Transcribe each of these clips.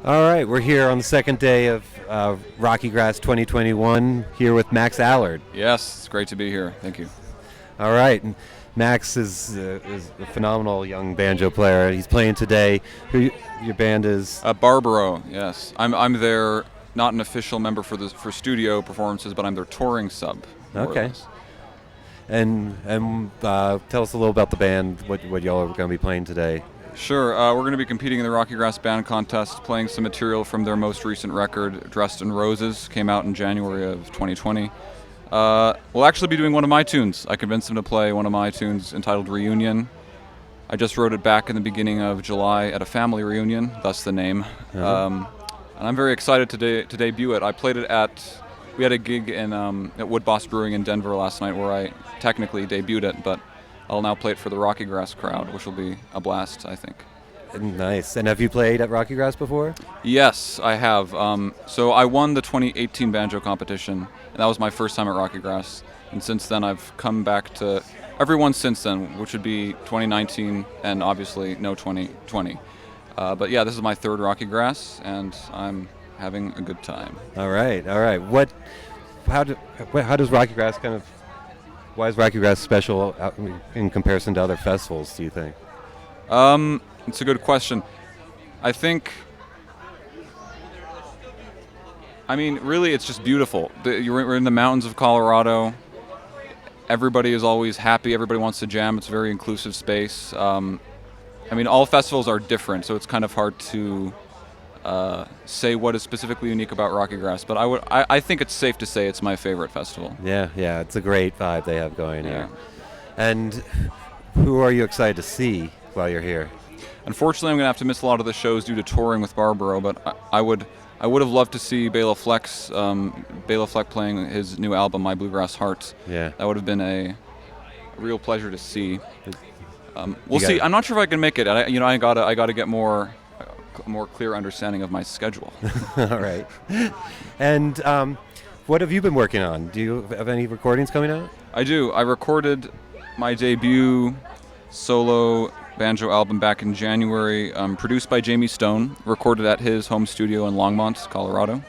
All right, we're here on the second day of RockyGrass 2021 here with Max Allard. Yes, it's great to be here. Thank you. All right, and Max is a phenomenal young banjo player. He's playing today. Your band is? Barbaro, yes. I'm their, not an official member for studio performances, but I'm their touring sub. Okay. And tell us a little about the band, what y'all are going to be playing today. Sure. We're going to be competing in the RockyGrass Band Contest, playing some material from their most recent record, Dressed in Roses, came out in January of 2020. We'll actually be doing one of my tunes. I convinced them to play one of my tunes entitled Reunion. I just wrote it back in the beginning of July at a family reunion, thus the name. And I'm very excited to debut it. I played it we had a gig at Wood Boss Brewing in Denver last night where I technically debuted it, but I'll now play it for the RockyGrass crowd, which will be a blast, I think. Nice. And have you played at RockyGrass before? Yes, I have. So I won the 2018 banjo competition, and that was my first time at RockyGrass. And since then, I've come back to every one since then, which would be 2019 and obviously no 2020. But yeah, this is my third RockyGrass, and I'm having a good time. All right. How does RockyGrass why is RockyGrass special in comparison to other festivals, do you think? It's a good question. Really, it's just beautiful. We're in the mountains of Colorado. Everybody is always happy. Everybody wants to jam. It's a very inclusive space. All festivals are different, so it's kind of hard to say what is specifically unique about RockyGrass. But I think it's safe to say it's my favorite festival. Yeah, it's a great vibe they have going here. And who are you excited to see while you're here? Unfortunately, I'm going to have to miss a lot of the shows due to touring with Barbaro, but I would have loved to see Bela Fleck playing his new album, My Bluegrass Heart. Yeah. That would have been a real pleasure to see. We'll see. I'm not sure if I can make it. I gotta get more clear understanding of my schedule. All right. And what have you been working on? Do you have any recordings coming out? I do. I recorded my debut solo banjo album back in January, produced by Jamie Stone, recorded at his home studio in Longmont, Colorado.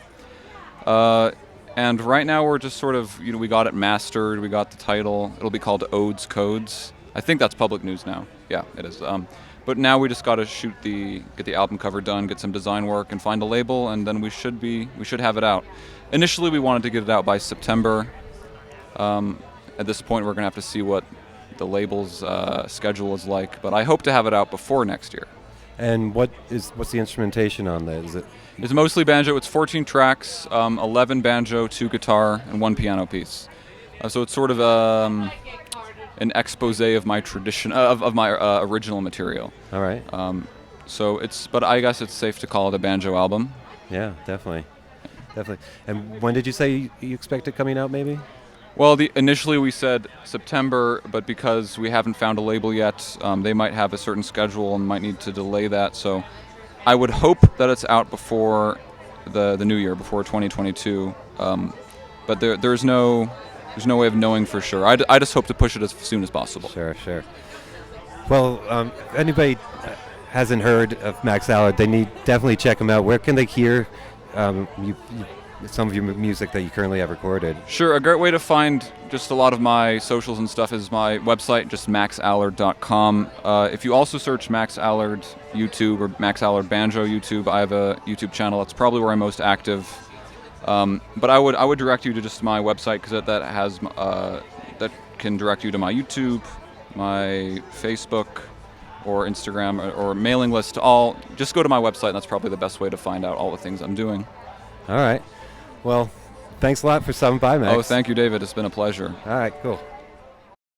And right now we're just sort of, we got it mastered, we got the title. It'll be called Odes Codes. I think that's public news now. Yeah, it is. But now we just got to get the album cover done, get some design work, and find a label, and then we should have it out. Initially, we wanted to get it out by September. At this point, we're going to have to see what the label's schedule is like, but I hope to have it out before next year. And what's the instrumentation on that? It's mostly banjo. It's 14 tracks, 11 banjo, 2 guitar, and 1 piano piece. So it's sort of an expose of my tradition of my original material. All right. But I guess it's safe to call it a banjo album. Yeah, definitely. And when did you say you expect it coming out, maybe? Well, initially we said September, but because we haven't found a label yet, they might have a certain schedule and might need to delay that. So I would hope that it's out before the new year, before 2022. But there's no way of knowing for sure. I just hope to push it as soon as possible. Sure. Well, if anybody hasn't heard of Max Allard, they definitely check him out. Where can they hear some of your music that you currently have recorded? Sure. A great way to find just a lot of my socials and stuff is my website, just maxallard.com. If you also search Max Allard YouTube or Max Allard Banjo YouTube, I have a YouTube channel. That's probably where I'm most active. But I would direct you to just my website, because that can direct you to my YouTube, my Facebook, or Instagram, or mailing list. Just go to my website, and that's probably the best way to find out all the things I'm doing. All right. Well, thanks a lot for stopping by, Max. Oh, thank you, David. It's been a pleasure. All right, cool.